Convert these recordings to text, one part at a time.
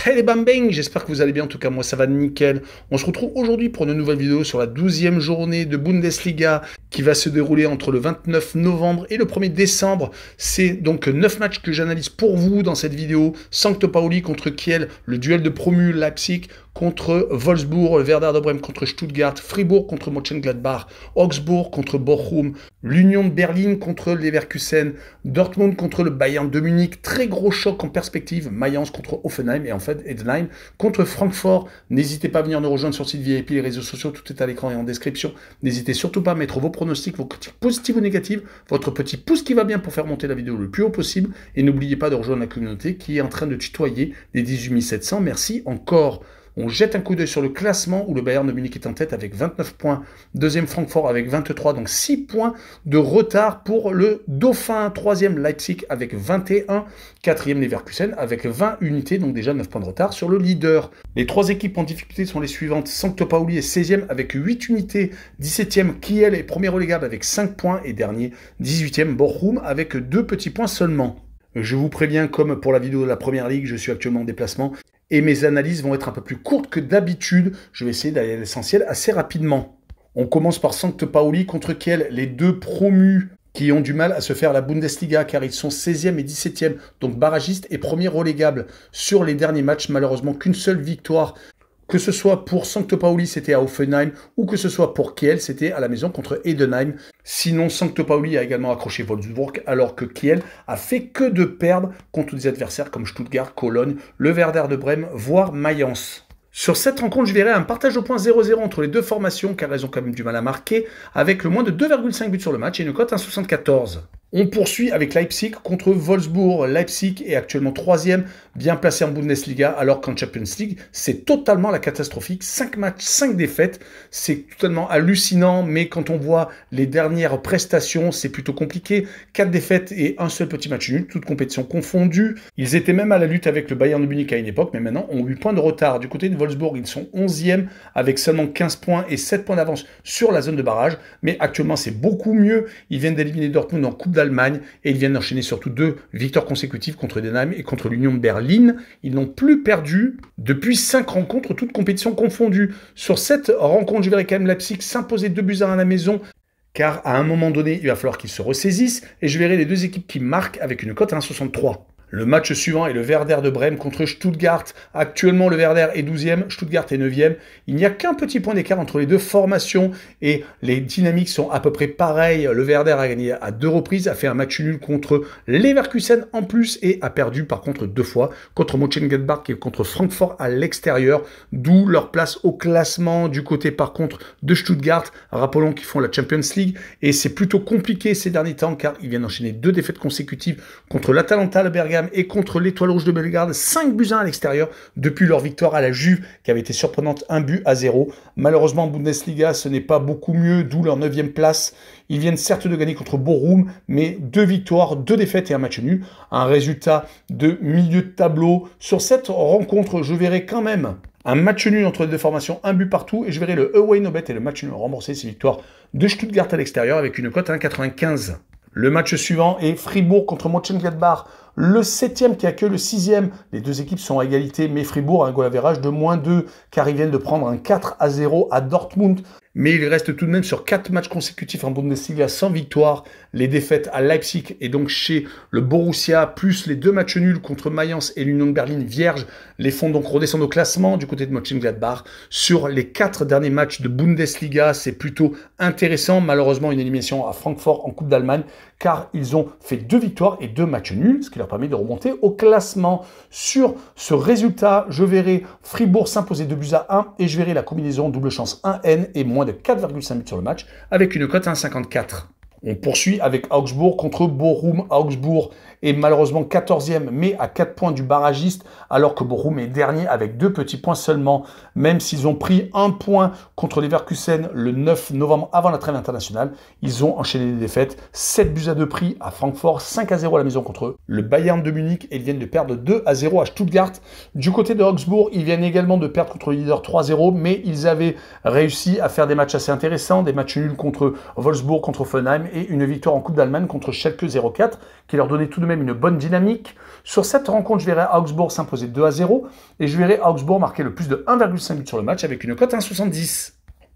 Hey les bang, j'espère que vous allez bien, en tout cas moi ça va nickel. On se retrouve aujourd'hui pour une nouvelle vidéo sur la 12e journée de Bundesliga qui va se dérouler entre le 29 novembre et le 1er décembre. C'est donc 9 matchs que j'analyse pour vous dans cette vidéo. St. Pauli contre Kiel, le duel de promu, Leipzig contre Wolfsburg, le Werder de Brême contre Stuttgart, Fribourg contre Mönchengladbach, Augsbourg contre Bochum, l'Union de Berlin contre Leverkusen, Dortmund contre le Bayern de Munich, très gros choc en perspective, Mayence contre Hoffenheim et en fait Heidenheim contre Francfort. N'hésitez pas à venir nous rejoindre sur le site VIP, les réseaux sociaux, tout est à l'écran et en description. N'hésitez surtout pas à mettre vos pronostics, vos critiques positives ou négatives, votre petit pouce qui va bien pour faire monter la vidéo le plus haut possible et n'oubliez pas de rejoindre la communauté qui est en train de tutoyer les 18 700. Merci encore. On jette un coup d'œil sur le classement où le Bayern de Munich est en tête avec 29 points. Deuxième Francfort avec 23, donc 6 points de retard pour le Dauphin. Troisième Leipzig avec 21. Quatrième Leverkusen avec 20 unités, donc déjà 9 points de retard sur le leader. Les trois équipes en difficulté sont les suivantes. St. Pauli est 16e avec 8 unités. 17e Kiel est premier relégable avec 5 points. Et dernier 18e Bochum avec 2 petits points seulement. Je vous préviens, comme pour la vidéo de la Première Ligue, je suis actuellement en déplacement et mes analyses vont être un peu plus courtes que d'habitude. Je vais essayer d'aller à l'essentiel assez rapidement. On commence par St. Pauli contre Kiel, les deux promus qui ont du mal à se faire la Bundesliga car ils sont 16e et 17e, donc barragistes et premiers relégables. Sur les derniers matchs, malheureusement qu'une seule victoire. Que ce soit pour St. Pauli, c'était à Hoffenheim, ou que ce soit pour Kiel, c'était à la maison contre Heidenheim. Sinon, St. Pauli a également accroché Wolfsburg, alors que Kiel a fait que de perdre contre des adversaires comme Stuttgart, Cologne, le Werder de Brême, voire Mayence. Sur cette rencontre, je verrai un partage au point 0-0 entre les deux formations, car elles ont quand même du mal à marquer, avec le moins de 2,5 buts sur le match et une cote 1,74. On poursuit avec Leipzig contre Wolfsburg. Leipzig est actuellement 3e, bien placé en Bundesliga, alors qu'en Champions League, c'est totalement la catastrophique. 5 matchs, 5 défaites, c'est totalement hallucinant, mais quand on voit les dernières prestations, c'est plutôt compliqué. 4 défaites et un seul petit match nul, toutes compétitions confondues. Ils étaient même à la lutte avec le Bayern de Munich à une époque, mais maintenant ont 8 points de retard. Du côté de Wolfsburg, ils sont 11e, avec seulement 15 points et 7 points d'avance sur la zone de barrage, mais actuellement c'est beaucoup mieux. Ils viennent d'éliminer Dortmund en Coupe d'Allemagne et ils viennent d'enchaîner surtout 2 victoires consécutives contre Heidenheim et contre l'Union de Berlin. Ils n'ont plus perdu depuis 5 rencontres, toutes compétitions confondues. Sur cette rencontre, je verrai quand même Leipzig s'imposer 2-1 à la maison, car à un moment donné, il va falloir qu'ils se ressaisissent, et je verrai les deux équipes qui marquent avec une cote à 1,63. Le match suivant est le Werder de Brême contre Stuttgart. Actuellement, le Werder est 12e, Stuttgart est 9e. Il n'y a qu'un petit point d'écart entre les deux formations et les dynamiques sont à peu près pareilles. Le Werder a gagné à 2 reprises, a fait un match nul contre Leverkusen en plus et a perdu par contre 2 fois contre Mönchengladbach et contre Francfort à l'extérieur, d'où leur place au classement du côté par contre de Stuttgart. Rappelons qu'ils font la Champions League et c'est plutôt compliqué ces derniers temps car ils viennent d'enchaîner 2 défaites consécutives contre l'Atalanta, le Bergame et contre l'Étoile Rouge de Belgrade, 5-1 à l'extérieur depuis leur victoire à la Juve qui avait été surprenante, 1-0. Malheureusement en Bundesliga ce n'est pas beaucoup mieux, d'où leur 9e place. Ils viennent certes de gagner contre Bochum, mais 2 victoires, 2 défaites et un match nul. Un résultat de milieu de tableau. Sur cette rencontre, je verrai quand même un match nul entre les deux formations, un but partout, et je verrai le away no bet et le match nul rembourser ces victoires de Stuttgart à l'extérieur avec une cote à 1,95. Le match suivant est Fribourg contre Mönchengladbach, le 7e qui accueille le 6e. Les deux équipes sont à égalité, mais Fribourg a un goal average de -2, car ils viennent de prendre un 4-0 à Dortmund. Mais il reste tout de même sur 4 matchs consécutifs en Bundesliga sans victoire. Les défaites à Leipzig et donc chez le Borussia, plus les 2 matchs nuls contre Mayence et l'Union de Berlin vierge, les font donc redescendre au classement du côté de Mönchengladbach. Sur les 4 derniers matchs de Bundesliga, c'est plutôt intéressant. Malheureusement, une élimination à Francfort en Coupe d'Allemagne, car ils ont fait 2 victoires et 2 matchs nuls, ce qui leur permet de remonter au classement. Sur ce résultat, je verrai Fribourg s'imposer 2-1 et je verrai la combinaison double chance 1N et moins de 4,5 buts sur le match avec une cote à 1,54. On poursuit avec Augsbourg contre Bochum. Augsbourg est malheureusement 14e, mais à 4 points du barragiste, alors que Bochum est dernier avec 2 petits points seulement, même s'ils ont pris 1 point contre Leverkusen le 9 novembre avant la trêve internationale. Ils ont enchaîné des défaites, 7-2 pris à Francfort, 5-0 à la maison contre eux. Le Bayern de Munich, et ils viennent de perdre 2-0 à Stuttgart. Du côté de Augsbourg, ils viennent également de perdre contre le leader 3-0, mais ils avaient réussi à faire des matchs assez intéressants, des matchs nuls contre Wolfsburg, contre Hoffenheim et une victoire en Coupe d'Allemagne contre Schalke 04 qui leur donnait tout de même une bonne dynamique. Sur cette rencontre, je verrai Augsbourg s'imposer 2-0 et je verrai Augsbourg marquer le plus de 1,5 but sur le match avec une cote 1,70.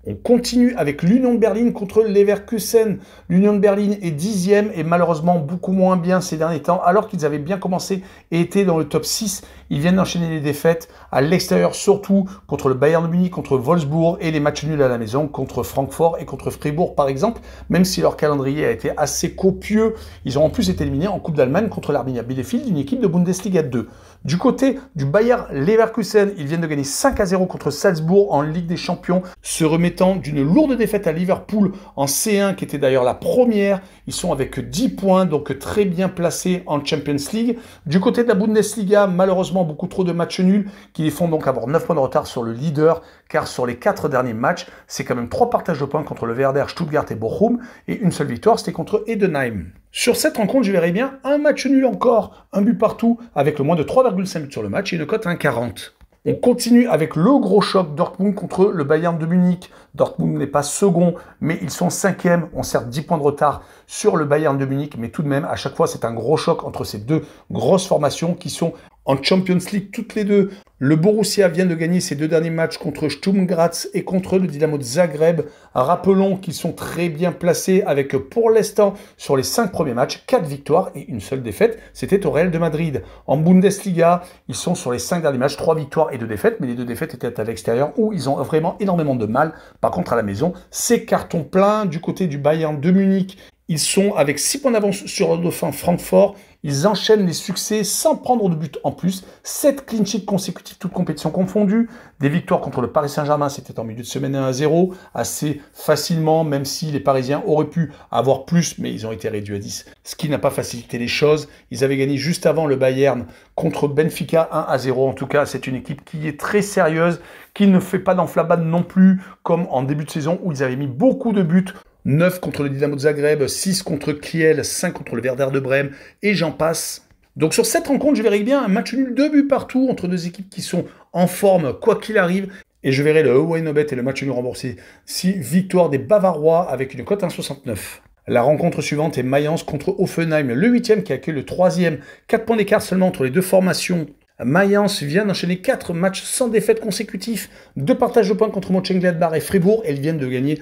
On continue avec l'Union de Berlin contre Leverkusen. L'Union de Berlin est 10e et malheureusement beaucoup moins bien ces derniers temps, alors qu'ils avaient bien commencé et étaient dans le top 6. Ils viennent d'enchaîner les défaites à l'extérieur, surtout contre le Bayern de Munich, contre Wolfsburg et les matchs nuls à la maison contre Francfort et contre Fribourg par exemple. Même si leur calendrier a été assez copieux, ils ont en plus été éliminés en Coupe d'Allemagne contre l'Arminia Bielefeld, une équipe de Bundesliga 2. Du côté du Bayer Leverkusen, ils viennent de gagner 5-0 contre Salzbourg en Ligue des Champions, se remettant d'une lourde défaite à Liverpool en C1, qui était d'ailleurs la première. Ils sont avec 10 points, donc très bien placés en Champions League. Du côté de la Bundesliga, malheureusement, beaucoup trop de matchs nuls qui les font donc avoir 9 points de retard sur le leader, car sur les 4 derniers matchs, c'est quand même 3 partages de points contre le Werder, Stuttgart et Bochum, et une seule victoire, c'était contre Heidenheim. Sur cette rencontre, je verrai bien un match nul encore, un but partout, avec le moins de 3,5 buts sur le match et une cote à 1,40. On continue avec le gros choc Dortmund contre le Bayern de Munich. Dortmund n'est pas second, mais ils sont 5e. On certes 10 points de retard sur le Bayern de Munich, mais tout de même, à chaque fois, c'est un gros choc entre ces deux grosses formations qui sont en Champions League toutes les deux. Le Borussia vient de gagner ses 2 derniers matchs contre Sturm Graz et contre le Dynamo de Zagreb. Rappelons qu'ils sont très bien placés avec, pour l'instant, sur les 5 premiers matchs, 4 victoires et une seule défaite. C'était au Real de Madrid. En Bundesliga, ils sont sur les 5 derniers matchs, 3 victoires et 2 défaites, mais les 2 défaites étaient à l'extérieur où ils ont vraiment énormément de mal. Par contre, à la maison, c'est carton plein. Du côté du Bayern de Munich, ils sont avec 6 points d'avance sur le dauphin Francfort. Ils enchaînent les succès sans prendre de but en plus. 7 clean sheets consécutifs, toutes compétitions confondues. Des victoires contre le Paris Saint-Germain, c'était en milieu de semaine 1-0, assez facilement, même si les Parisiens auraient pu avoir plus, mais ils ont été réduits à 10, ce qui n'a pas facilité les choses. Ils avaient gagné juste avant le Bayern contre Benfica 1-0. En tout cas, c'est une équipe qui est très sérieuse, qui ne fait pas d'enflammade non plus, comme en début de saison où ils avaient mis beaucoup de buts. 9 contre le Dynamo de Zagreb, 6 contre Kiel, 5 contre le Werder de Brême, et j'en passe. Donc sur cette rencontre, je verrai bien un match nul, 2 buts partout, entre 2 équipes qui sont en forme, quoi qu'il arrive. Et je verrai le Away No Bet et le match nul remboursé. 6 victoires des Bavarois avec une cote 1,69. La rencontre suivante est Mayence contre Hoffenheim, le 8e qui accueille le 3e. 4 points d'écart seulement entre les deux formations. Mayence vient d'enchaîner 4 matchs sans défaite consécutifs, 2 partages de points contre Mönchengladbach et Fribourg. Elles viennent de gagner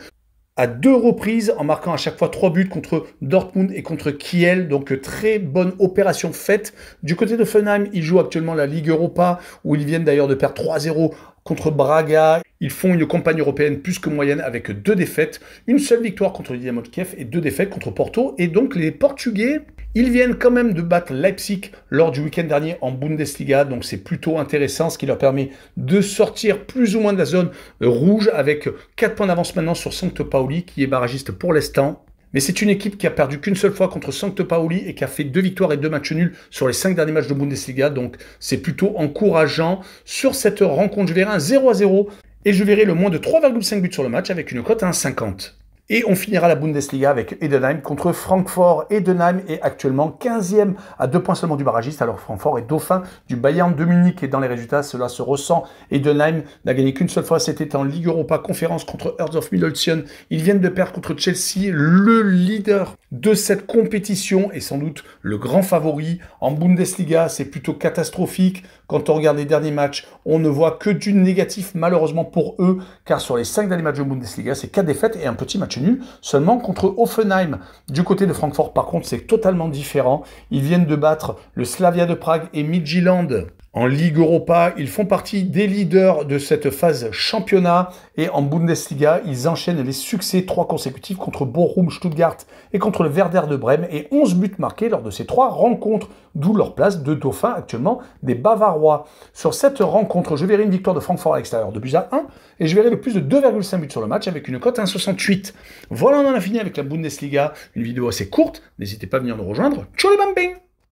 à 2 reprises, en marquant à chaque fois 3 buts contre Dortmund et contre Kiel. Donc très bonne opération faite. Du côté de Hoffenheim, ils jouent actuellement la Ligue Europa, où ils viennent d'ailleurs de perdre 3-0 contre Braga. Ils font une campagne européenne plus que moyenne avec 2 défaites. Une seule victoire contre le Dynamo de Kiev et 2 défaites contre Porto. Et donc les Portugais, ils viennent quand même de battre Leipzig lors du week-end dernier en Bundesliga. Donc c'est plutôt intéressant, ce qui leur permet de sortir plus ou moins de la zone rouge avec 4 points d'avance maintenant sur St. Pauli, qui est barragiste pour l'instant. Mais c'est une équipe qui a perdu qu'une seule fois contre St. Pauli et qui a fait 2 victoires et 2 matchs nuls sur les 5 derniers matchs de Bundesliga. Donc c'est plutôt encourageant. Sur cette rencontre, je verrai un 0-0 et je verrai le moins de 3,5 buts sur le match avec une cote à 1,50. Et on finira la Bundesliga avec Heidenheim contre Francfort. Heidenheim est actuellement 15e à 2 points seulement du barragiste, alors Francfort est dauphin du Bayern de Munich. Et dans les résultats, cela se ressent. Heidenheim n'a gagné qu'une seule fois, c'était en Ligue Europa Conférence contre Hertha of Midlothian. Ils viennent de perdre contre Chelsea, le leader de cette compétition et sans doute le grand favori. En Bundesliga, c'est plutôt catastrophique. Quand on regarde les derniers matchs, on ne voit que du négatif malheureusement pour eux, car sur les 5 derniers matchs de Bundesliga, c'est 4 défaites et un petit match nul seulement contre Hoffenheim. Du côté de Francfort, par contre, c'est totalement différent. Ils viennent de battre le Slavia de Prague et Midtjylland. En Ligue Europa, ils font partie des leaders de cette phase championnat. Et en Bundesliga, ils enchaînent les succès 3 consécutifs contre Bochum, Stuttgart et contre le Werder de Brême. Et 11 buts marqués lors de ces 3 rencontres. D'où leur place de dauphin actuellement des Bavarois. Sur cette rencontre, je verrai une victoire de Francfort à l'extérieur de 2-1. Et je verrai le plus de 2,5 buts sur le match avec une cote à 1,68. Voilà, on en a fini avec la Bundesliga. Une vidéo assez courte. N'hésitez pas à venir nous rejoindre. Tchou les bambins!